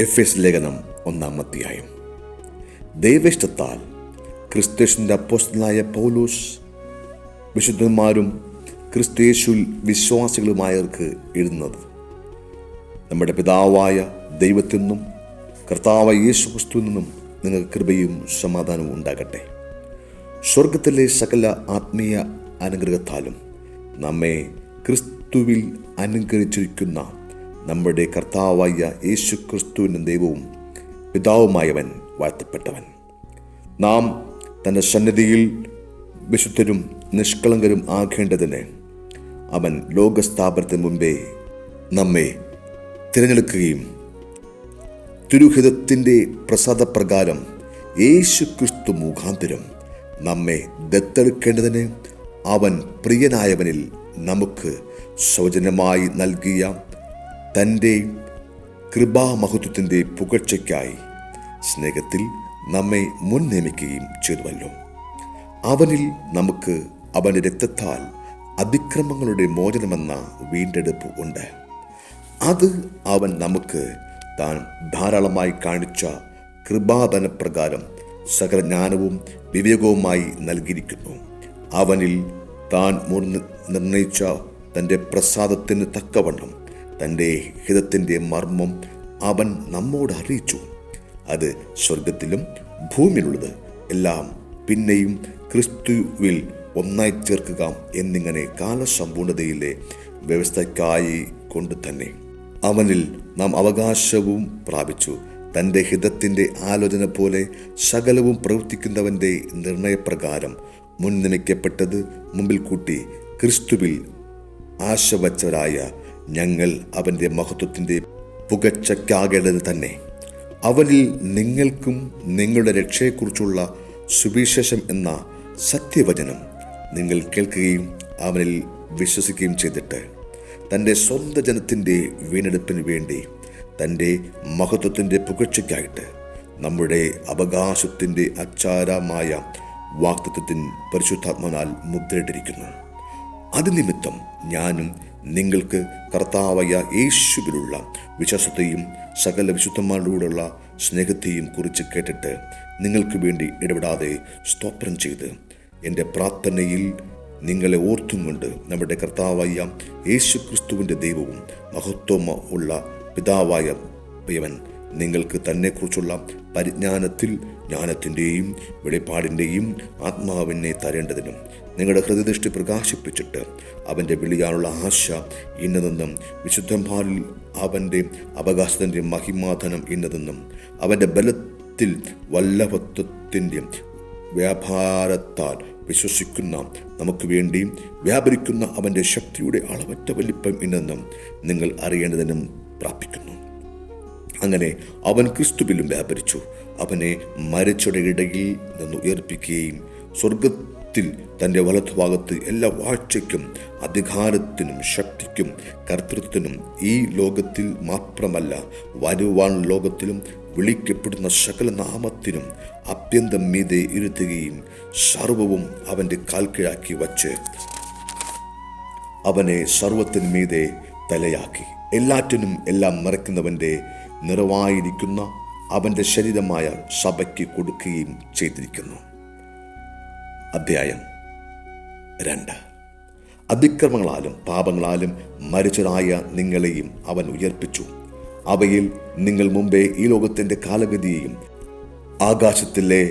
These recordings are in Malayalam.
എഫെസ് ലേഖനം 1-ാം അധ്യായം. ദൈവേഷ്ടത്താൽ ക്രിസ്തുയേശുവിന്റെ അപ്പോസ്തലനായ പൗലോസ് വിശുദ്ധന്മാരും ക്രിസ്തുയേശുവിൽ വിശ്വാസികളുമായവർക്ക് എഴുതുന്നത്, നമ്മുടെ പിതാവായ ദൈവത്തിൽ നിന്നും കർത്താവായ യേശു ക്രിസ്തുവിൽ നിന്നും നിങ്ങൾക്ക് കൃപയും സമാധാനവും ഉണ്ടാകട്ടെ. സ്വർഗത്തിലെ സകല ആത്മീയ അനുഗ്രഹത്താലും നമ്മെ ക്രിസ്തുവിൽ അനുഗ്രഹിച്ചിരിക്കുന്ന നമ്മുടെ കർത്താവായ യേശു ക്രിസ്തുവിൻ്റെ ദൈവവും പിതാവുമായവൻ വാഴ്ത്തപ്പെട്ടവൻ. നാം തൻ്റെ സന്നിധിയിൽ വിശുദ്ധരും നിഷ്കളങ്കരും ആകേണ്ടതിന് അവൻ ലോകസ്ഥാപനത്തിന് മുമ്പേ നമ്മെ തിരഞ്ഞെടുക്കുകയും തിരുഹിതത്തിൻ്റെ പ്രസാദപ്രകാരം യേശു ക്രിസ്തു മുഖാന്തരം നമ്മെ ദത്തെടുക്കേണ്ടതിന് അവൻ പ്രിയനായവനിൽ നമുക്ക് സൗജന്യമായി നൽകിയ തൻ്റെ കൃപാമഹത്വത്തിൻ്റെ പുകഴ്ചയ്ക്കായി സ്നേഹത്തിൽ നമ്മെ മുൻ നിയമിക്കുകയും ചെയ്തുവല്ലോ. അവനിൽ നമുക്ക് അവൻ്റെ രക്തത്താൽ അതിക്രമങ്ങളുടെ മോചനമെന്ന വീണ്ടെടുപ്പ് ഉണ്ട്. അത് അവൻ നമുക്ക് താൻ ധാരാളമായി കാണിച്ച കൃപാദാനപ്രകാരം സകല ജ്ഞാനവും വിവേകവുമായി നൽകിയിരിക്കുന്നു. അവനിൽ താൻ നിർണയിച്ച തൻ്റെ പ്രസാദത്തിന് തക്കവണ്ണം തൻ്റെ ഹിതത്തിൻ്റെ മർമ്മം അവൻ നമ്മോട് അറിയിച്ചു. അത് സ്വർഗത്തിലും ഭൂമിയിലുള്ളത് എല്ലാം പിന്നെയും ക്രിസ്തുവിൽ ഒന്നായി ചേർക്കുക എന്നിങ്ങനെ കാലസമ്പൂർണതയിലെ വ്യവസ്ഥയ്ക്കായി കൊണ്ട് തന്നെ അവനിൽ നാം അവകാശവും പ്രാപിച്ചു. തൻ്റെ ഹിതത്തിൻ്റെ ആലോചന പോലെ സകലവും പ്രവർത്തിക്കുന്നവൻ്റെ നിർണയപ്രകാരം മുൻനിയമിക്കപ്പെട്ടത് മുമ്പിൽ കൂട്ടി ക്രിസ്തുവിൽ ആശവച്ചവരായ ഞങ്ങൾ അവൻ്റെ മഹത്വത്തിൻ്റെ പുകഴ്ചയ്ക്കാകേണ്ടത് തന്നെ. അവനിൽ നിങ്ങൾക്കും നിങ്ങളുടെ രക്ഷയെക്കുറിച്ചുള്ള സുവിശേഷം എന്ന സത്യവചനം നിങ്ങൾ കേൾക്കുകയും അവനിൽ വിശ്വസിക്കുകയും ചെയ്തിട്ട് തൻ്റെ സ്വന്തം ജനത്തിൻ്റെ വീണ്ടെടുപ്പിന് വേണ്ടി തൻ്റെ മഹത്വത്തിൻ്റെ പുകഴ്ചയ്ക്കായിട്ട് നമ്മുടെ അവകാശത്തിൻ്റെ അച്ചാരമായ വാഗ്ദത്തത്തിൻ പരിശുദ്ധാത്മാവിനാൽ മുദ്രയിട്ടിരിക്കുന്നു. അത് നിമിത്തം ഞാനും നിങ്ങൾക്ക് കർത്താവായ യേശുവിലുള്ള വിശ്വാസത്തെയും സകല വിശുദ്ധന്മാരോടുള്ള സ്നേഹത്തെയും കുറിച്ച് കേട്ടിട്ട് നിങ്ങൾക്ക് വേണ്ടി ഇടപെടാതെ സ്തോത്രം ചെയ്ത് എൻ്റെ പ്രാർത്ഥനയിൽ നിങ്ങളെ ഓർത്തും കൊണ്ട് നമ്മുടെ കർത്താവായ യേശു ക്രിസ്തുവിൻ്റെ ദൈവവും മഹത്വം ഉള്ള പിതാവായ പയവൻ നിങ്ങൾക്ക് തന്നെക്കുറിച്ചുള്ള പരിജ്ഞാനത്തിൽ ജ്ഞാനത്തിൻ്റെയും വെളിപ്പാടിൻ്റെയും ആത്മാവിനെ തരേണ്ടതിനും നിങ്ങളുടെ ഹൃദയദൃഷ്ടി പ്രകാശിപ്പിച്ചിട്ട് അവൻ്റെ വിളിയാനുള്ള ആശ ഇന്നതെന്നും വിശുദ്ധന്മാരിൽ അവൻ്റെ അവകാശത്തിൻ്റെ മഹിമാധനം ഇന്നതെന്നും അവൻ്റെ ബലത്തിൽ വല്ലഭത്വത്തിൻ്റെ വ്യാപാരത്താൽ വിശ്വസിക്കുന്ന നമുക്ക് വേണ്ടി വ്യാപരിക്കുന്ന അവൻ്റെ ശക്തിയുടെ അളവറ്റ വലിപ്പം ഇന്നെന്നും നിങ്ങൾ അറിയേണ്ടതിനും പ്രാപിക്കുന്നു. അങ്ങനെ അവൻ ക്രിസ്തുവിലും വ്യാപരിച്ചു. അവനെ മരിച്ചവരുടെ ഇടയിൽ നിന്ന് ഉയർപ്പിക്കുകയും സ്വർഗത്തിൽ തൻ്റെ വലതുഭാഗത്ത് എല്ലാ വാഴ്ചയ്ക്കും അധികാരത്തിനും ശക്തിക്കും കർത്തൃത്വത്തിനും ഈ ലോകത്തിൽ മാത്രമല്ല വരുവാൻ ലോകത്തിലും വിളിക്കപ്പെടുന്ന സകല നാമത്തിനും അത്യന്തം മീതെ ഇരുത്തുകയും സർവവും അവൻ്റെ കാൽക്കീഴാക്കി വച്ച് അവനെ സർവത്തിനും മീതെ തലയാക്കി എല്ലാറ്റിനും എല്ലാം നിറയ്ക്കുന്നവൻ്റെ നിറവായിരിക്കുന്ന അവൻ്റെ ശരീരമായ സഭയ്ക്ക് കൊടുക്കുകയും ചെയ്തിരിക്കുന്നു. അധ്യായം 2. അതിക്രമങ്ങളാലും പാപങ്ങളാലും മരിച്ചതായ നിങ്ങളെയും അവൻ ഉയർപ്പിച്ചു. അവയിൽ നിങ്ങൾ മുമ്പേ ഈ ലോകത്തിൻ്റെ കാലഗതിയെയും ആകാശത്തിലെ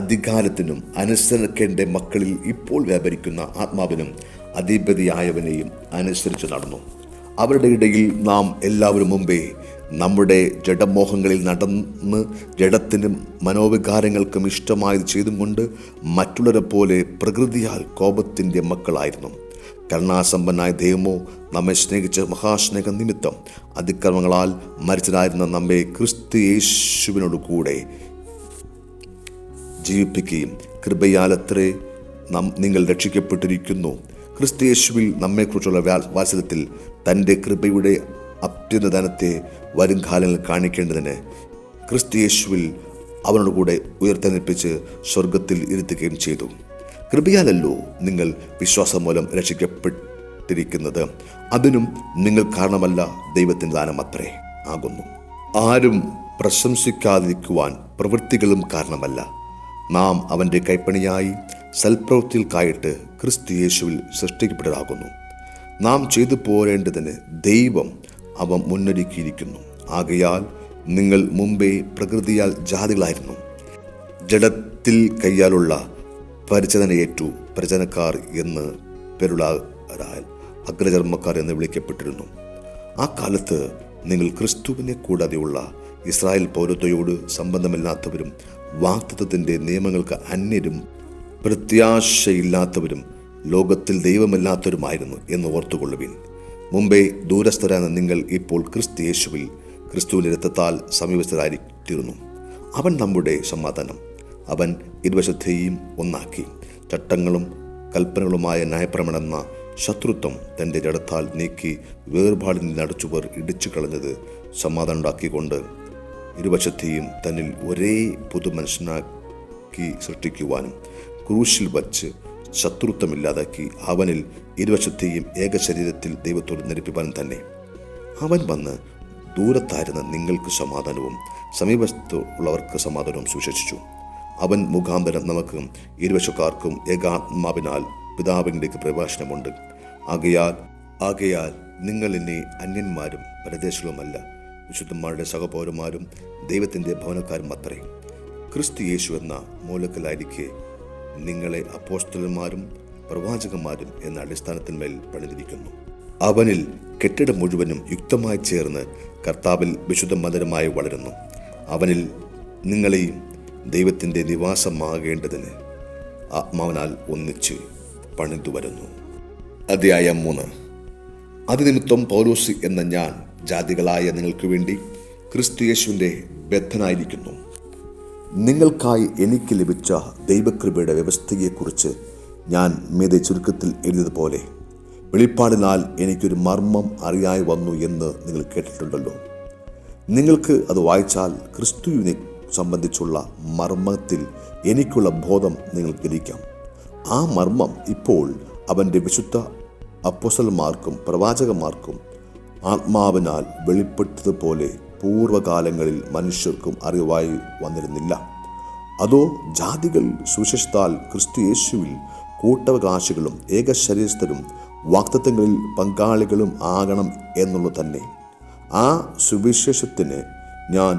അധികാരത്തിനും അനുസരിക്കേണ്ട മക്കളിൽ ഇപ്പോൾ വ്യാപരിക്കുന്ന ആത്മാവിനും അധിപതിയായവനെയും അനുസരിച്ച് നടന്നു. അവരുടെ ഇടയിൽ നാം എല്ലാവരും മുമ്പേ നമ്മുടെ ജഡമോഹങ്ങളിൽ നടന്ന് ജഡത്തിനും മനോവികാരങ്ങൾക്കും ഇഷ്ടമായത് ചെയ്തും കൊണ്ട് മറ്റുള്ളവരെ പോലെ പ്രകൃതിയാൽ കോപത്തിൻ്റെ മക്കളായിരുന്നു. കരുണാസമ്പന്നായ ദൈവമോ നമ്മെ സ്നേഹിച്ച മഹാസ്നേഹ നിമിത്തം അതിക്രമങ്ങളാൽ മരിച്ചതായിരുന്ന നമ്മെ ക്രിസ്തു യേശുവിനോട് കൂടെ ജീവിപ്പിക്കുകയും കൃപയാലത്രേ നിങ്ങൾ രക്ഷിക്കപ്പെട്ടിരിക്കുന്നു. ക്രിസ്തു യേശുവിൽ നമ്മെക്കുറിച്ചുള്ള വാത്സല്യത്തിൽ തൻ്റെ കൃപയുടെ അത്യുന്നതനത്തെ വരും കാലങ്ങളിൽ കാണിക്കേണ്ടതിന് ക്രിസ്തു യേശുവിൽ അവനോട് കൂടെ ഉയർത്തെഴുന്നേൽപ്പിച്ച് സ്വർഗത്തിൽ ഇരുത്തുകയും ചെയ്തു. കൃപയാലല്ലോ നിങ്ങൾ വിശ്വാസം മൂലം രക്ഷിക്കപ്പെട്ടിരിക്കുന്നത്. അതിനും നിങ്ങൾ കാരണമല്ല, ദൈവത്തിൻ്റെ ദാനം അത്രേ ആകുന്നു. ആരും പ്രശംസിക്കാതിരിക്കുവാൻ പ്രവൃത്തികളും കാരണമല്ല. നാം അവൻ്റെ കൈപ്പണിയായി സൽപ്രവൃത്തികൾക്കായിട്ട് ക്രിസ്തു യേശുവിൽ സൃഷ്ടിക്കപ്പെട്ടതാകുന്നു. നാം ചെയ്തു പോരേണ്ടതിന് ദൈവം അവ മുന്നൊരുക്കിയിരിക്കുന്നു. ആകയാൽ നിങ്ങൾ മുമ്പേ പ്രകൃതിയാൽ ജാതികളായിരുന്നു. ജഡത്തിൽ കയ്യാലുള്ള പരിചരണയേറ്റു പരിചരണക്കാർ എന്ന് പേരുള്ളവരാൽ അഗ്രചർമ്മക്കാർ എന്ന് വിളിക്കപ്പെട്ടിരുന്നു. ആ കാലത്ത് നിങ്ങൾ ക്രിസ്തുവിനെ കൂടാതെയുള്ള ഇസ്രായേൽ പൗരത്വയോട് സംബന്ധമില്ലാത്തവരും വാഗ്ദത്തത്തിൻ്റെ നിയമങ്ങൾക്ക് അന്യരും പ്രത്യാശയില്ലാത്തവരും ലോകത്തിൽ ദൈവമില്ലാത്തവരുമായിരുന്നു എന്ന് ഓർത്തുകൊള്ളുവിൻ. മുമ്പേ ദൂരസ്ഥരാன നിങ്ങൾ ഇപ്പോൾ ക്രിസ്തു യേശുവിൽ ക്രിസ്തുവിൻ്റെ രക്തത്താൽ സമീപസ്ഥരായിത്തീർന്നു. അവൻ നമ്മുടെ സമാധാനം. അവൻ ഇരുവശത്തെയും ഒന്നാക്കി ചട്ടങ്ങളും കൽപ്പനകളുമായ ന്യായപ്രമാണമെന്ന ശത്രുത്വം തൻ്റെ ജഡത്താൽ നീക്കി വേർപാടിൽ നടച്ചുവർ ഇടിച്ചു കളഞ്ഞത് സമാധാനം ഉണ്ടാക്കിക്കൊണ്ട് ഇരുവശത്തെയും തന്നിൽ ഒരേ പുതുമനുഷ്യനാക്കി സൃഷ്ടിക്കുവാനും ക്രൂശിൽ വച്ച് ശത്രുത്വമില്ലാതാക്കി അവനിൽ ഇരുവശത്തെയും ഏക ശരീരത്തിൽ ദൈവത്തോട് നിരപ്പിപ്പാനും തന്നെ. അവൻ വന്ന് ദൂരത്തായിരുന്ന നിങ്ങൾക്ക് സമാധാനവും സമീപത്തുള്ളവർക്ക് സമാധാനവും സുവിശേഷിച്ചു. അവൻ മുഖാന്തരം നമുക്ക് ഇരുവശക്കാർക്കും ഏകാത്മാവിനാൽ പിതാവിലേക്ക് പ്രവേശനമുണ്ട്. ആകയാൽ നിങ്ങൾ ഇനി അന്യന്മാരും പരദേശികളുമല്ല, വിശുദ്ധന്മാരുടെ സഹപൗരന്മാരും ദൈവത്തിൻ്റെ ഭവനക്കാരും അത്രേ. ക്രിസ്തു യേശു എന്ന മൂലക്കലായിരിക്കെ നിങ്ങളെ അപ്പോസ്തലന്മാരും പ്രവാചകന്മാരും എന്ന അടിസ്ഥാനത്തിന്മേൽ പണിതിരിക്കുന്നു. അവനിൽ കെട്ടിടം മുഴുവനും യുക്തമായി ചേർന്ന് കർത്താവിൽ വിശുദ്ധ മന്ദിരമായി വളരുന്നു. അവനിൽ നിങ്ങളെയും ദൈവത്തിൻ്റെ നിവാസമാകേണ്ടതിന് ആത്മാവിനാൽ ഒന്നിച്ച് പണിതു വരുന്നു. അധ്യായം 3. അതിനിമിത്തം പൗലോസ് എന്ന ഞാൻ ജാതികളായ നിങ്ങൾക്ക് വേണ്ടി ക്രിസ്തു യേശുവിൻ്റെ ബദ്ധനായിരിക്കുന്നു. നിങ്ങൾക്കായി എനിക്ക് ലഭിച്ച ദൈവകൃപയുടെ വ്യവസ്ഥയെക്കുറിച്ച് ഞാൻ മീതെ ചുരുക്കത്തിൽ എഴുതിയതുപോലെ വെളിപ്പാടിനാൽ എനിക്കൊരു മർമ്മം അറിയായി വന്നു എന്ന് നിങ്ങൾ കേട്ടിട്ടുണ്ടല്ലോ. നിങ്ങൾക്ക് അത് വായിച്ചാൽ ക്രിസ്തുവിനെ സംബന്ധിച്ചുള്ള മർമ്മത്തിൽ എനിക്കുള്ള ബോധം നിങ്ങൾ ഗ്രഹിക്കാം. ആ മർമ്മം ഇപ്പോൾ അവൻ്റെ വിശുദ്ധ അപ്പോസ്തലന്മാർക്കും പ്രവാചകന്മാർക്കും ആത്മാവിനാൽ വെളിപ്പെട്ടതുപോലെ പൂർവ്വകാലങ്ങളിൽ മനുഷ്യർക്കും അറിവായി വന്നിരുന്നില്ല. അതോ ജാതികൾ സുവിശേഷത്താൽ ക്രിസ്തു യേശുവിൽ കൂട്ടവകാശികളും ഏകശരീരസ്ഥരും വാഗ്ദത്തങ്ങളിൽ പങ്കാളികളും ആകണം എന്നുള്ളത് തന്നെ. ആ സുവിശേഷത്തിന് ഞാൻ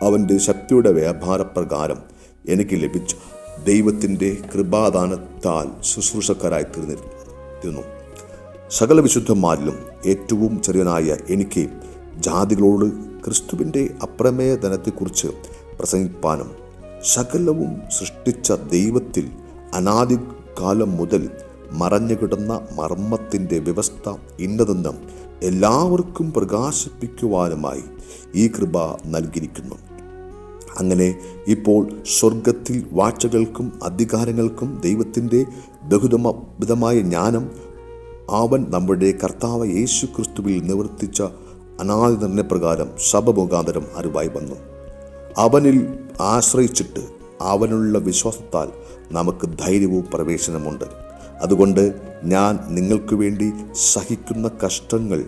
അവൻ്റെ ശക്തിയുടെ വ്യാപാരപ്രകാരം എനിക്ക് ലഭിച്ച ദൈവത്തിൻ്റെ കൃപാദാനത്താൽ ശുശ്രൂഷക്കാരായി തീർന്നിരുന്നു. സകല വിശുദ്ധന്മാരിലും ഏറ്റവും ചെറിയനായ എനിക്ക് ജാതികളോട് ക്രിസ്തുവിൻ്റെ അപ്രമേയ ധനത്തെക്കുറിച്ച് പ്രസംഗിപ്പാനും സകലവും സൃഷ്ടിച്ച ദൈവത്തിൽ അനാദികാലം മുതൽ മറഞ്ഞുകിടന്ന മർമ്മത്തിൻ്റെ വ്യവസ്ഥ ഇന്നതെന്ന് എല്ലാവർക്കും പ്രകാശിപ്പിക്കുവാനുമായി ഈ കൃപ നൽകിയിരിക്കുന്നു. അങ്ങനെ ഇപ്പോൾ സ്വർഗത്തിൽ വാഴ്ചകൾക്കും അധികാരങ്ങൾക്കും ദൈവത്തിൻ്റെ ബഹുവിധമായ ജ്ഞാനം അവൻ നമ്മുടെ കർത്താവ് യേശു ക്രിസ്തുവിൽ നിവർത്തിച്ച അനാദി നിർണയപ്രകാരം സഭ മുഖാന്തരം അറിവായി വന്നു. അവനിൽ ആശ്രയിച്ചിട്ട് അവനുള്ള വിശ്വാസത്താൽ നമുക്ക് ധൈര്യവും പ്രവേശനമുണ്ട്. അതുകൊണ്ട് ഞാൻ നിങ്ങൾക്ക് വേണ്ടി സഹിക്കുന്ന കഷ്ടങ്ങൾ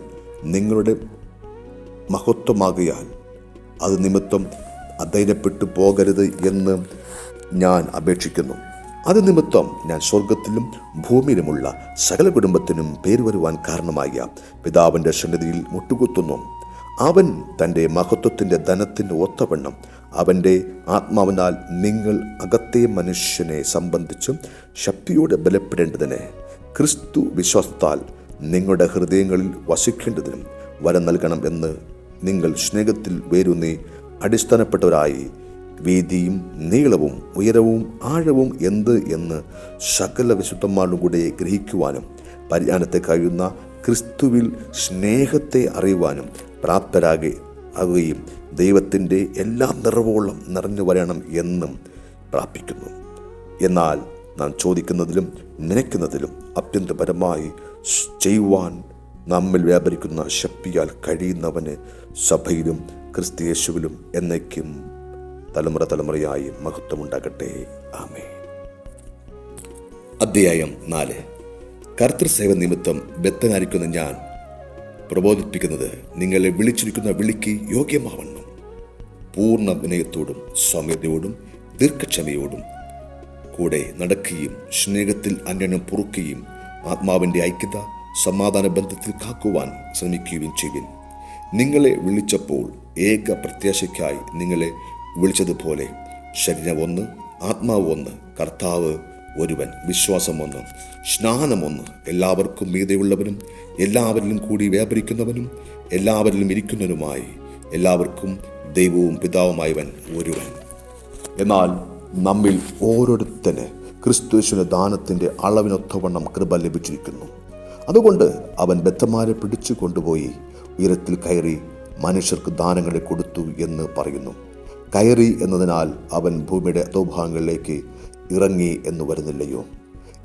നിങ്ങളുടെ മഹത്വമാകയാൽ അത് നിമിത്തം അധൈര്യപ്പെട്ടു പോകരുത് എന്ന് ഞാൻ അപേക്ഷിക്കുന്നു. അത് നിമിത്തം ഞാൻ സ്വർഗത്തിലും ഭൂമിയിലുമുള്ള സകല കുടുംബത്തിനും പേര് വരുവാൻ കാരണമായ പിതാവിൻ്റെ സന്നിധിയിൽ മുട്ടുകുത്തുന്നു. അവൻ തൻ്റെ മഹത്വത്തിൻ്റെ ധനത്തിൻ്റെ ഒത്തവണ്ണം അവൻ്റെ ആത്മാവിനാൽ നിങ്ങൾ അകത്തെ മനുഷ്യനെ സംബന്ധിച്ചും ശക്തിയോടെ ബലപ്പെടേണ്ടതിന് ക്രിസ്തു വിശ്വാസത്താൽ നിങ്ങളുടെ ഹൃദയങ്ങളിൽ വസിക്കേണ്ടതിനും വരം നൽകണം എന്ന് നിങ്ങൾ സ്നേഹത്തിൽ വേരൂന്നി അടിസ്ഥാനപ്പെട്ടവരായി വീതിയും നീളവും ഉയരവും ആഴവും എന്ത് എന്ന് സകല വിശുദ്ധന്മാരുടെ കൂടെ ഗ്രഹിക്കുവാനും പരിജ്ഞാനത്തെ കഴിയുന്ന ക്രിസ്തുവിൽ സ്നേഹത്തെ അറിയുവാനും പ്രാപ്തരാകുകയും ദൈവത്തിൻ്റെ എല്ലാ നിറവോളം നിറഞ്ഞു വരണം എന്നും പ്രാപിക്കുന്നു. എന്നാൽ നാം ചോദിക്കുന്നതിലും നനയ്ക്കുന്നതിലും അത്യന്തപരമായി ചെയ്യുവാൻ നമ്മിൽ വ്യാപരിക്കുന്ന ശക്തിയാൽ കഴിയുന്നവന് സഭയിലും ക്രിസ്തു യേശുവിലും എന്നേക്കും തലമുറയായി മഹത്വമുണ്ടാകട്ടെ. ആമേൻ. അധ്യായം 4. കർത്തൃസേവ നിമിത്തം ബദ്ധനായിരിക്കുന്ന ഞാൻ പ്രബോധിപ്പിക്കുന്നത് നിങ്ങളെ വിളിച്ചിരിക്കുന്ന വിളിക്ക് യോഗ്യമാവണം. പൂർണ്ണ വിനയത്തോടും സൗമ്യതയോടും ദീർഘക്ഷമയോടും കൂടെ നടക്കുകയും സ്നേഹത്തിൽ അന്യോന്യം പൊറുക്കുകയും ആത്മാവിൻ്റെ ഐക്യത സമാധാന ബന്ധത്തിൽ കാക്കുവാൻ ശ്രമിക്കുകയും ചെയ്യുവിൻ. നിങ്ങളെ വിളിച്ചപ്പോൾ ഏക പ്രത്യാശയ്ക്കായി നിങ്ങളെ വിളിച്ചതുപോലെ ശരീരം ഒന്ന്, ആത്മാവ് ഒന്ന്, കർത്താവ് ഒരുവൻ, വിശ്വാസം ഒന്ന്, സ്നാനം ഒന്ന്, എല്ലാവർക്കും മീതെയുള്ളവനും എല്ലാവരിലും കൂടി വ്യാപരിക്കുന്നവനും എല്ലാവരിലും ഇരിക്കുന്നവനുമായി എല്ലാവർക്കും ദൈവവും പിതാവുമായവൻ ഒരുവൻ. എന്നാൽ നമ്മിൽ ഓരോരുത്തന് ക്രിസ്തുവിന്റെ ദാനത്തിൻ്റെ അളവിനൊത്തവണ്ണം കൃപ ലഭിച്ചിരിക്കുന്നു. അതുകൊണ്ട് അവൻ ബദ്ധന്മാരെ പിടിച്ചു കൊണ്ടുപോയി ഉയരത്തിൽ കയറി മനുഷ്യർക്ക് ദാനങ്ങളെ കൊടുത്തു എന്ന് പറയുന്നു. കയറി എന്നതിനാൽ അവൻ ഭൂമിയുടെ അധോഭാഗങ്ങളിലേക്ക് ഇറങ്ങി എന്ന് വരുന്നില്ലയോ?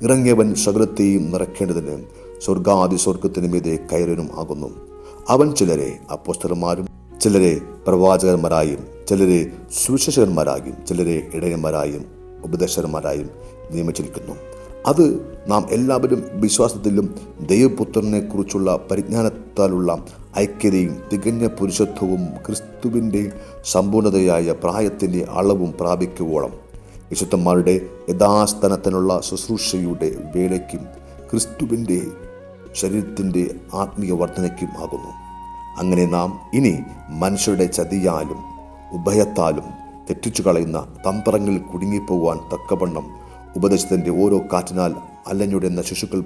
ഇറങ്ങിയവൻ സകലത്തെയും നിറയ്ക്കേണ്ടതിന് സ്വർഗാദി സ്വർഗത്തിന് മീതെ കയറിനും ആകുന്നു. അവൻ ചിലരെ അപ്പോസ്തലന്മാരും ചിലരെ പ്രവാചകന്മാരായും ചിലരെ സുവിശേഷകന്മാരായും ചിലരെ ഇടയന്മാരായും ഉപദേശകന്മാരായും നിയമിച്ചിരിക്കുന്നു. അത് നാം എല്ലാവരും വിശ്വാസത്തിലും ദൈവപുത്രനെ കുറിച്ചുള്ള പരിജ്ഞാനത്താലുള്ള ഐക്യതയും തികഞ്ഞ പുരുഷത്വവും ക്രിസ്തുവിൻ്റെ സമ്പൂർണതയായ പ്രായത്തിൻ്റെ അളവും പ്രാപിക്കുവോളം വിശുദ്ധന്മാരുടെ യഥാസ്ഥാനത്തിനുള്ള ശുശ്രൂഷയുടെ വേലയ്ക്കും ക്രിസ്തുവിൻ്റെ ശരീരത്തിൻ്റെ ആത്മീയ വർധനയ്ക്കും ആകുന്നു. അങ്ങനെ നാം ഇനി മനുഷ്യരുടെ ചതിയാലും ഉഭയത്താലും തെറ്റിച്ചു കളയുന്ന തന്ത്രങ്ങളിൽ കുടുങ്ങിപ്പോവാൻ തക്കവണ്ണം ഉപദേശത്തിൻ്റെ ഓരോ കാറ്റിനാൽ അലഞ്ഞുടയുന്ന ശിശുക്കൾ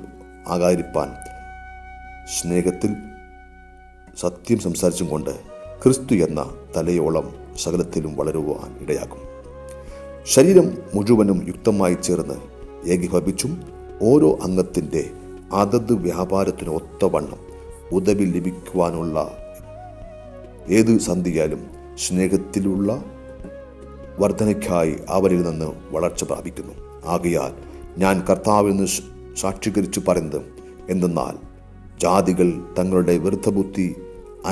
ആകാതിരിപ്പാൻ സ്നേഹത്തിൽ സത്യം സംസാരിച്ചും കൊണ്ട് ക്രിസ്തു എന്ന തലയോളം സകലത്തിലും വളരുവാൻ ഇടയാകും. ശരീരം മുഴുവനും യുക്തമായി ചേർന്ന് ഏകീഭവിച്ചും ഓരോ അംഗത്തിൻ്റെ അതത് വ്യാപാരത്തിന് ഒത്തവണ്ണം ഉദവി ലഭിക്കുവാനുള്ള ഏത് സന്ധിയാലും സ്നേഹത്തിലുള്ള വർധനയ്ക്കായി അവരിൽ നിന്ന് വളർച്ച പ്രാപിക്കുന്നു. ആകയാൽ ഞാൻ കർത്താവിൽ നിന്ന് സാക്ഷീകരിച്ചു പറയുന്നത് എന്തെന്നാൽ ജാതികൾ തങ്ങളുടെ വൃദ്ധബുദ്ധി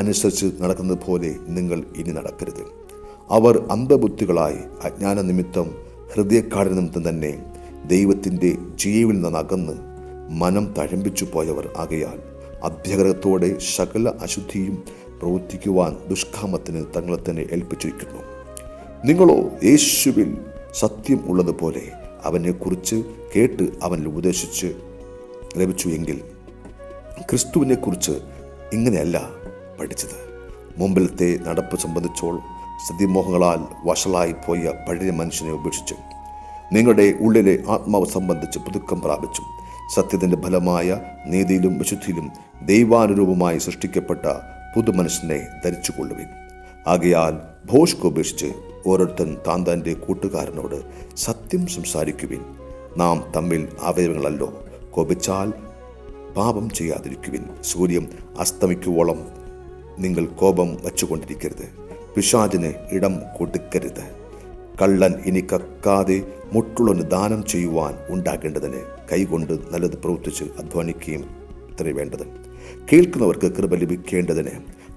അനുസരിച്ച് നടക്കുന്നത് പോലെ നിങ്ങൾ ഇനി നടക്കരുത്. അവർ അന്ധബുദ്ധികളായി അജ്ഞാന നിമിത്തം ഹൃദയക്കാടിന് നിമിത്തം തന്നെ ദൈവത്തിൻ്റെ ജീവനിൽ നിന്ന് അകന്ന് മനം തഴമ്പിച്ചു പോയവർ ആകയാൽ അഭ്യഗ്രഹത്തോടെ സകല അശുദ്ധിയും പ്രവർത്തിക്കുവാൻ ദുഷ്കാമത്തിന് തങ്ങളെ തന്നെ ഏൽപ്പിച്ചിരിക്കുന്നു. നിങ്ങളോ യേശുവിൽ സത്യം ഉള്ളതുപോലെ അവനെക്കുറിച്ച് കേട്ട് അവനിൽ ഉപദേശിച്ച് ലഭിച്ചു എങ്കിൽ ക്രിസ്തുവിനെക്കുറിച്ച് ഇങ്ങനെയല്ല പഠിച്ചത്. മുമ്പിലത്തെ നടപ്പ് സംബന്ധിച്ചോൾ സതിമോഹങ്ങളാൽ വഷളായി പോയ പഴയ മനുഷ്യനെ ഉപേക്ഷിച്ചു നിങ്ങളുടെ ഉള്ളിലെ ആത്മാവ് സംബന്ധിച്ച് പുതുക്കം പ്രാപിച്ചു സത്യത്തിൻ്റെ ഫലമായ നീതിയിലും വിശുദ്ധിയിലും ദൈവാനുരൂപമായി സൃഷ്ടിക്കപ്പെട്ട പുതുമനുഷ്യനെ ധരിച്ചുകൊള്ളുവിൻ. ആകയാൽ ഭോഷ്ക് ഉപേക്ഷിച്ച് ഓരോരുത്തൻ താൻ തൻ്റെ കൂട്ടുകാരനോട് സത്യം സംസാരിക്കുവിൻ. നാം തമ്മിൽ അവയവങ്ങളല്ലോ, കോപിച്ചാൽ പാപം ചെയ്യാതിരിക്കുവിൻ. സൂര്യൻ അസ്തമിക്കുവോളം നിങ്ങൾ കോപം വച്ചുകൊണ്ടിരിക്കരുത്, പിശാചിന് ഇടം കൊടുക്കരുത്. കള്ളൻ ഇനി കക്കാതെ മുട്ടുള്ളവന് ദാനം ചെയ്യുവാൻ ഉണ്ടാകേണ്ടതിന് കൈകൊണ്ട് നല്ലത് പ്രവർത്തിച്ച് അധ്വാനിക്കുകയും ഇത്ര വേണ്ടത്. കേൾക്കുന്നവർക്ക് കൃപ ലഭിക്കേണ്ടതിന്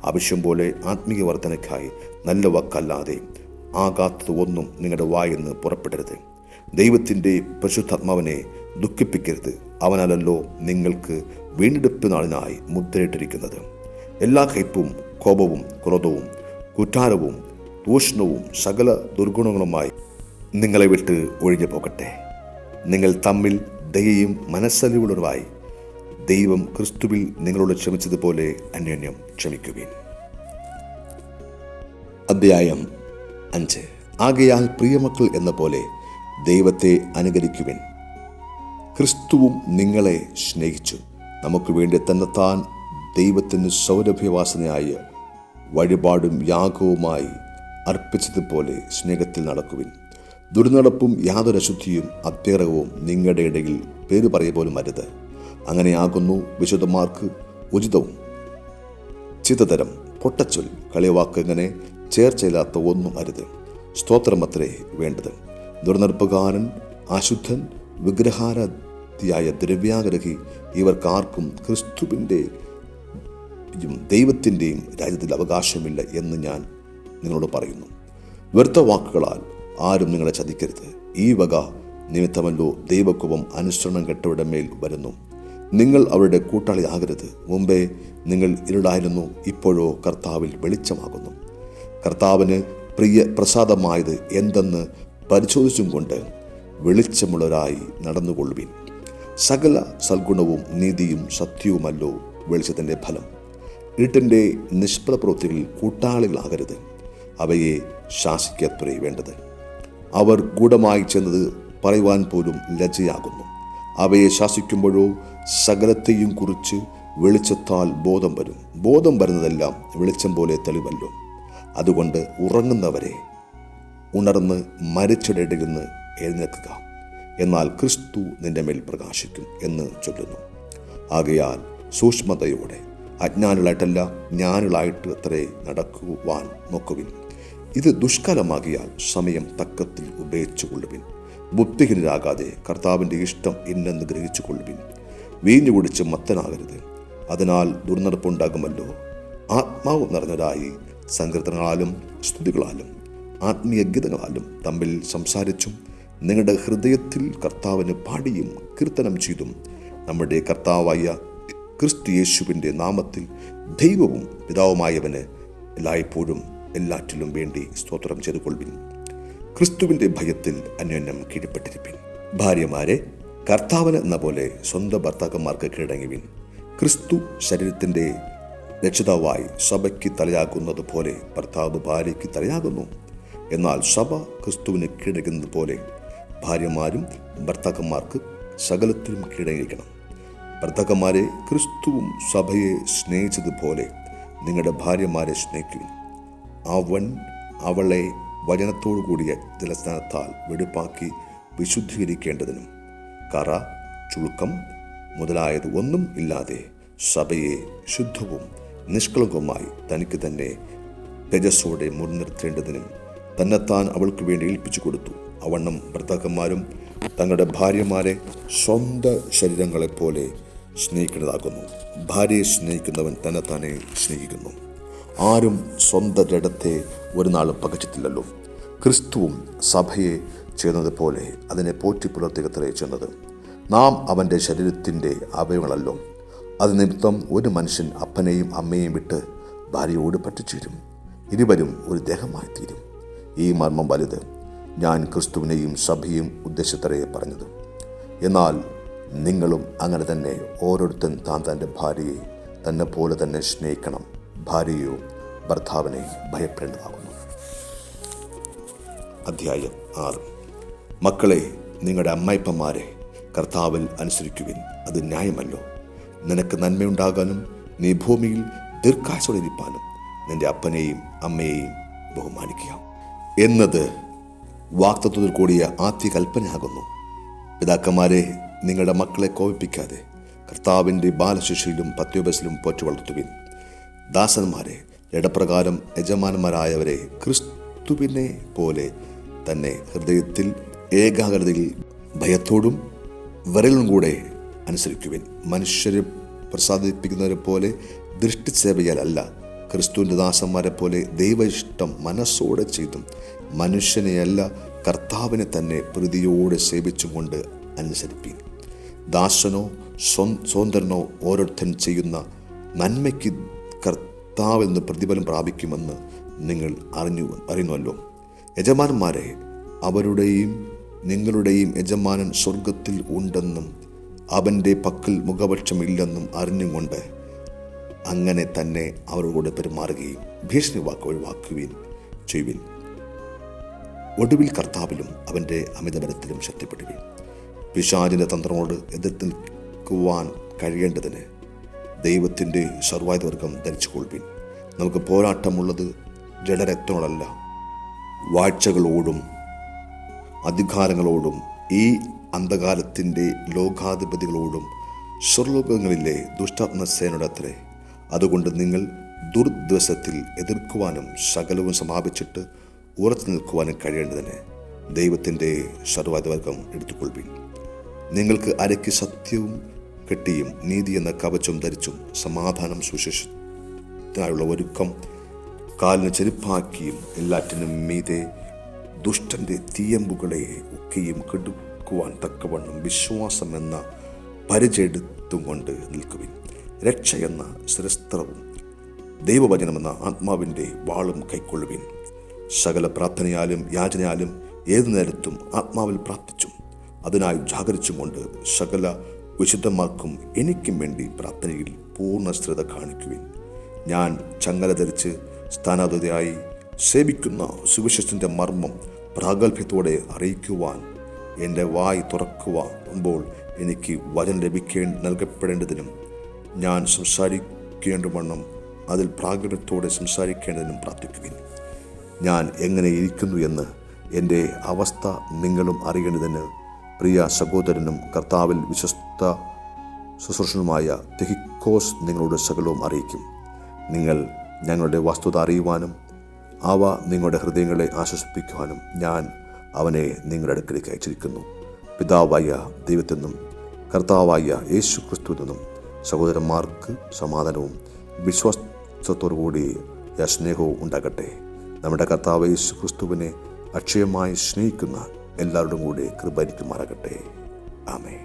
ആവശ്യം പോലെ ആത്മീയ വർധനയ്ക്കായി നല്ല വാക്കല്ലാതെ ആകാത്തത് ഒന്നും നിങ്ങളുടെ വായെന്ന് പുറപ്പെടരുത്. ദൈവത്തിൻ്റെ പരിശുദ്ധാത്മാവിനെ ദുഃഖിപ്പിക്കരുത്. അവനാലല്ലോ നിങ്ങൾക്ക് വീണ്ടെടുപ്പ് നാളിനായി മുദ്രയിട്ടിരിക്കുന്നത്. എല്ലാ കയ്പും കോപവും ക്രോധവും കുറ്റാരവും ദൂഷണവും സകല ദുർഗുണങ്ങളുമായി നിങ്ങളെ വിട്ട് ഒഴിഞ്ഞു പോകട്ടെ. നിങ്ങൾ തമ്മിൽ ദയയും മനസ്സലിവുള്ളവരായി ദൈവം ക്രിസ്തുവിൽ നിങ്ങളോട് ക്ഷമിച്ചതുപോലെ അന്യോന്യം ക്ഷമിക്കുവിൻ. അധ്യായം 5. ആകയാൽ പ്രിയമക്കൾ എന്ന പോലെ ദൈവത്തെ അനുകരിക്കുവിൻ. ക്രിസ്തുവും നിങ്ങളെ സ്നേഹിച്ചു നമുക്ക് വേണ്ടി തന്നെത്താൻ ദൈവത്തിന് സൗരഭ്യവാസനയായ വഴിപാടും യാഗവുമായി അർപ്പിച്ചതുപോലെ സ്നേഹത്തിൽ നടക്കുവിൻ. ദുർനടപ്പും യാതൊരു അശുദ്ധിയും അത്യഗ്രഹവും നിങ്ങളുടെ ഇടയിൽ പേര് പറയ പോലും അരുത്. അങ്ങനെയാകുന്നു വിശുദ്ധന്മാർക്ക് ഉചിതവും. ചിതതരം പൊട്ടച്ചൊൽ കളിവാക്ക് ഇങ്ങനെ ചേർച്ചയില്ലാത്ത ഒന്നും അരുത്. സ്തോത്രമത്രേ വേണ്ടത്. ദുർനടപ്പുകാരൻ, അശുദ്ധൻ, വിഗ്രഹാരാധിയായ ദ്രവ്യാഗ്രഹി ഇവർക്കാർക്കും ക്രിസ്തുവിൻ്റെ ദൈവത്തിൻ്റെയും രാജ്യത്തിൽ അവകാശമില്ല എന്ന് ഞാൻ നിങ്ങളോട് പറയുന്നു. വ്യർത്ഥ വാക്കുകളാൽ ആരും നിങ്ങളെ ചതിക്കരുത്. ഈ വക നിമിത്തമല്ലോ ദൈവകോപം അനുസരണം കെട്ടവരുടെ മേൽ വരുന്നു. നിങ്ങൾ അവരുടെ കൂട്ടാളിയാകരുത്. മുമ്പേ നിങ്ങൾ ഇരുടായിരുന്നു, ഇപ്പോഴോ കർത്താവിൽ വെളിച്ചമാകുന്നു. കർത്താവിന് പ്രസാദമായത് എന്തെന്ന് പരിശോധിച്ചും കൊണ്ട് വെളിച്ചമുള്ളവരായി നടന്നുകൊള്ളുവിൻ. സകല സൽഗുണവും നീതിയും സത്യവുമല്ലോ വെളിച്ചത്തിൻ്റെ ഫലം. ഇരുട്ടിൻ്റെ നിഷ്ഫല പ്രവൃത്തികളിൽ കൂട്ടാളികളാകരുത്, അവയെ ശാസിക്കത്രേ വേണ്ടത്. അവർ ഗൂഢമായി ചെന്നത് പറയുവാൻ പോലും ലജ്ജയാകുന്നു. അവയെ ശാസിക്കുമ്പോഴോ സകലത്തെയും കുറിച്ച് വെളിച്ചത്താൽ ബോധം വരും. ബോധം വരുന്നതെല്ലാം വെളിച്ചം പോലെ തെളിവല്ലോ. അതുകൊണ്ട് ഉറങ്ങുന്നവരെ ഉണർന്ന് മരിച്ചവരുടെ നിന്ന് എഴുന്നേൽക്കുക, എന്നാൽ ക്രിസ്തു നിന്റെ മേൽ പ്രകാശിക്കും എന്ന് ചൊല്ലുന്നു. ആകയാൽ സൂക്ഷ്മതയോടെ അജ്ഞാനികളായിട്ടല്ല ജ്ഞാനികളായിട്ട് അത്രേ നടക്കുവാൻ നോക്കുവിൻ. ഇത് ദുഷ്കാലമാകിയാൽ സമയം തക്കത്തിൽ ഉപയോഗിച്ചു കൊള്ളുവിൻ. ബുദ്ധിഹീനരാകാതെ കർത്താവിൻ്റെ ഇഷ്ടം ഇന്നെന്ന് ഗ്രഹിച്ചു കൊള്ളുവിൻ. വീഞ്ഞു കുടിച്ച് മത്തനാകരുത്, അതിനാൽ ദുർനടപ്പുണ്ടാകുമല്ലോ. ആത്മാവ് നിറഞ്ഞവരായി സങ്കീർത്തനങ്ങളാലും സ്തുതികളാലും ആത്മീയ ഗീതങ്ങളാലും തമ്മിൽ സംസാരിച്ചും നിങ്ങളുടെ ഹൃദയത്തിൽ കർത്താവിന് പാടിയും കീർത്തനം ചെയ്തും നമ്മുടെ കർത്താവായ ക്രിസ്തു യേശുവിൻ്റെ നാമത്തിൽ ദൈവവും പിതാവുമായവന് എല്ലായ്പ്പോഴും എല്ലാറ്റിലും വേണ്ടി സ്തോത്രം ചെയ്തു കൊള്ളുവിൻ. ക്രിസ്തുവിൻ്റെ ഭയത്തിൽ അന്യോന്യം കീഴ്പ്പെട്ടിരിപ്പിൻ. ഭാര്യമാരെ, കർത്താവിന് എന്ന പോലെ സ്വന്തം ഭർത്താക്കന്മാർക്ക് കീഴടങ്ങുവിൻ. ക്രിസ്തു ശരീരത്തിൻ്റെ രക്ഷിതാവായി സഭയ്ക്ക് തലയാകുന്നത് പോലെ ഭർത്താവ് ഭാര്യയ്ക്ക് തലയാകുന്നു. എന്നാൽ സഭ ക്രിസ്തുവിന് കീഴടങ്ങുന്നത് പോലെ ഭാര്യമാരും ഭർത്താക്കന്മാർക്ക് സകലത്തിലും കീഴടങ്ങിയിരിക്കണം. ഭർത്താക്കന്മാരെ, ക്രിസ്തുവും സഭയെ സ്നേഹിച്ചതുപോലെ നിങ്ങളുടെ ഭാര്യമാരെ സ്നേഹിക്കുവിൻ. അവൻ അവളെ വചനത്തോടു കൂടിയ ജലസ്നാനത്താൽ വെടിപ്പാക്കി വിശുദ്ധീകരിക്കേണ്ടതിനും കറ, ചുളുക്കം മുതലായത് ഒന്നും ഇല്ലാതെ സഭയെ ശുദ്ധവും നിഷ്കളങ്കവുമായി തനിക്ക് തന്നെ തേജസ്സോടെ മുൻനിർത്തേണ്ടതിനും തന്നെത്താൻ അവൾക്ക് വേണ്ടി ഏൽപ്പിച്ചു കൊടുത്തു. അവണ്ണം ഭർത്താക്കന്മാരും തങ്ങളുടെ ഭാര്യമാരെ സ്വന്തം ശരീരങ്ങളെപ്പോലെ സ്നേഹിക്കുന്നതാകുന്നു. ഭാര്യയെ സ്നേഹിക്കുന്നവൻ തന്നെത്താനെ സ്നേഹിക്കുന്നു. ആരും സ്വന്തം ജഡത്തെ ഒരു നാളും പകച്ചിട്ടില്ലല്ലോ. ക്രിസ്തുവും സഭയെ ചെയ്യുന്നതുപോലെ അതിനെ പോറ്റി പുലർത്തുകത്രേ ചെയ്യുന്നത്. നാം അവൻ്റെ ശരീരത്തിൻ്റെ അവയവങ്ങളല്ലോ. അത് നിമിത്തം ഒരു മനുഷ്യൻ അപ്പനെയും അമ്മയെയും വിട്ട് ഭാര്യയോട് പറ്റിച്ചേരും, ഇരുവരും ഒരു ദേഹമായി തീരും. ഈ മർമ്മം വലുത്. ഞാൻ ക്രിസ്തുവിനെയും സഭയും ഉദ്ദേശത്തറയെ പറഞ്ഞത്. എന്നാൽ നിങ്ങളും അങ്ങനെ തന്നെ ഓരോരുത്തൻ താൻ തൻ്റെ ഭാര്യയെ തന്നെ പോലെ തന്നെ സ്നേഹിക്കണം. ഭാര്യയോ ഭർത്താവിനെ ഭയപ്പെടേണ്ടതാകുന്നു. അധ്യായം 6. മക്കളെ, നിങ്ങളുടെ അമ്മായിപ്പന്മാരെ കർത്താവിൽ അനുസരിക്കുവിൻ. അത് ന്യായമല്ലോ. നിനക്ക് നന്മയുണ്ടാകാനും നീ ഭൂമിയിൽ ദീർഘായുസ്സോടെ ഇരിപ്പാനും നിന്റെ അപ്പനെയും അമ്മയെയും ബഹുമാനിക്കുക എന്നത് വാഗ്ദത്തത്തിൽ കൂടിയ ആദ്യ കൽപ്പനയാകുന്നു. പിതാക്കന്മാരെ, നിങ്ങളുടെ മക്കളെ കോപിപ്പിക്കാതെ കർത്താവിൻ്റെ ബാലശിക്ഷയിലും പത്യോപസിലും പോറ്റി വളർത്തുവിൻ. ദാസന്മാരെ, ഇടപ്രകാരം യജമാനന്മാരായവരെ ക്രിസ്തുവിനെ പോലെ തന്നെ ഹൃദയത്തിൽ ഏകാഗ്രതയിൽ ഭയത്തോടും വിരലും കൂടെ അനുസരിക്കുവിൻ. മനുഷ്യരെ പ്രസാദിപ്പിക്കുന്നവരെ പോലെ ദൃഷ്ടിസേവയാൽ അല്ല, ക്രിസ്തുവിൻ്റെ ദാസന്മാരെ പോലെ ദൈവ ഇഷ്ടം മനസ്സോടെ ചെയ്തും മനുഷ്യനെയല്ല കർത്താവിനെ തന്നെ പ്രീതിയോടെ സേവിച്ചും കൊണ്ട് അനുസരിപ്പിൻ. ദാസനോ സ്വതന്ത്രനോ ഓരോരുത്തൻ ചെയ്യുന്ന നന്മയ്ക്ക് കർത്താവിൽ നിന്ന് പ്രതിഫലം പ്രാപിക്കുമെന്ന് നിങ്ങൾ അറിയുന്നുവല്ലോ. യജമാനന്മാരെ, അവരുടെയും നിങ്ങളുടെയും യജമാനൻ സ്വർഗത്തിൽ ഉണ്ടെന്നും അവൻ്റെ പക്കൽ മുഖപക്ഷമില്ലെന്നും അറിഞ്ഞുകൊണ്ട് അങ്ങനെ തന്നെ അവരോട് പെരുമാറുകയും ഭീഷണി വാക്ക് ഒഴിവാക്കുകയും ചെയ്യുവിൻ. ഒടുവിൽ കർത്താവിലും അവൻ്റെ അമിതബലത്തിലും ശക്തിപ്പെടുവിൻ. പിശാചിൻ്റെ തന്ത്രങ്ങളോട് എതിർത്ത് നിൽക്കുവാൻ കഴിയേണ്ടതിന് ദൈവത്തിൻ്റെ സർവായുധവർഗം ധരിച്ചുകൊള്ളുവിൻ. നമുക്ക് പോരാട്ടമുള്ളത് ജഡരക്തങ്ങളല്ല, വാഴ്ചകളോടും അധികാരങ്ങളോടും ഈ അന്ധകാലത്തിൻ്റെ ലോകാധിപതികളോടും സ്വർലോകങ്ങളിലെ ദുഷ്ടാത്മസേനയുടെ അത്രേ. അതുകൊണ്ട് നിങ്ങൾ ദുർദ്വസത്തിൽ എതിർക്കുവാനും സകലവും സമാപിച്ചിട്ട് ഉറച്ചു നിൽക്കുവാനും കഴിയേണ്ടതിന് ദൈവത്തിൻ്റെ സർവാധിവർഗം എടുത്തുകൊള്ളുവിൻ. നിങ്ങൾക്ക് അരയ്ക്ക് സത്യവും കെട്ടിയും നീതി എന്ന കവചം ധരിച്ചും സമാധാനം സുശേഷത്തിനായുള്ള ഒരുക്കം കാലിന് ചെരുപ്പാക്കിയും എല്ലാറ്റിനും മീതെ ദുഷ്ടൻ്റെ തീയമ്പുകളെ ഒക്കെയും കെടുക്കുവാൻ തക്കവണ്ണം വിശ്വാസം എന്ന പരിചയെടുത്തും കൊണ്ട് നിൽക്കുവിൻ. രക്ഷ എന്ന ശിരസ്ത്രവും ദൈവവചനമെന്ന ആത്മാവിൻ്റെ വാളും കൈക്കൊള്ളുവിൻ. സകല പ്രാർത്ഥനയാലും യാചനയാലും ഏതു നേരത്തും ആത്മാവിൽ പ്രാർത്ഥിച്ചും അതിനായി ജാഗരിച്ചും കൊണ്ട് സകല വിശുദ്ധന്മാർക്കും എനിക്കും വേണ്ടി പ്രാർത്ഥനയിൽ പൂർണ്ണ സ്ഥിരത കാണിക്കുവിൻ. ഞാൻ ചങ്ങല ധരിച്ച് സ്ഥാനാതയായി സേവിക്കുന്ന സുവിശേഷത്തിൻ്റെ മർമ്മം പ്രാഗൽഭ്യത്തോടെ അറിയിക്കുവാൻ എൻ്റെ വായ് തുറക്കുമ്പോൾ എനിക്ക് വചനം നൽകപ്പെടേണ്ടതിനും ഞാൻ സംസാരിക്കേണ്ടവണ്ണം അതിൽ പ്രാഗൽഭ്യത്തോടെ സംസാരിക്കേണ്ടതിനും പ്രാർത്ഥിക്കുവിൻ. ഞാൻ എങ്ങനെ ഇരിക്കുന്നു എന്ന് എൻ്റെ അവസ്ഥ നിങ്ങളും അറിയേണ്ടതിന് പ്രിയ സഹോദരനും കർത്താവിൽ വിശ്വസ്ത ശുശ്രൂഷനുമായ തിഹിക്കോസ് നിങ്ങളുടെ സകലവും അറിയിക്കും. നിങ്ങൾ ഞങ്ങളുടെ വസ്തുത അറിയുവാനും അവ നിങ്ങളുടെ ഹൃദയങ്ങളെ ആശ്വസിപ്പിക്കുവാനും ഞാൻ അവനെ നിങ്ങളുടെ അടുക്കലേക്ക് അയച്ചിരിക്കുന്നു. പിതാവായ ദൈവത്തിൽ കർത്താവായ യേശു ക്രിസ്തുവിൽ നിന്നും സഹോദരന്മാർക്ക് സമാധാനവും വിശ്വാസത്തോടുകൂടി സ്നേഹവും ഉണ്ടാകട്ടെ. നമ്മുടെ കർത്താവ് യേശു ക്രിസ്തുവിനെ അക്ഷയമായി സ്നേഹിക്കുന്ന എല്ലാവരുടെയും കൂടെ കൃപ ഇരിക്കുമാറാകട്ടെ. ആമേൻ.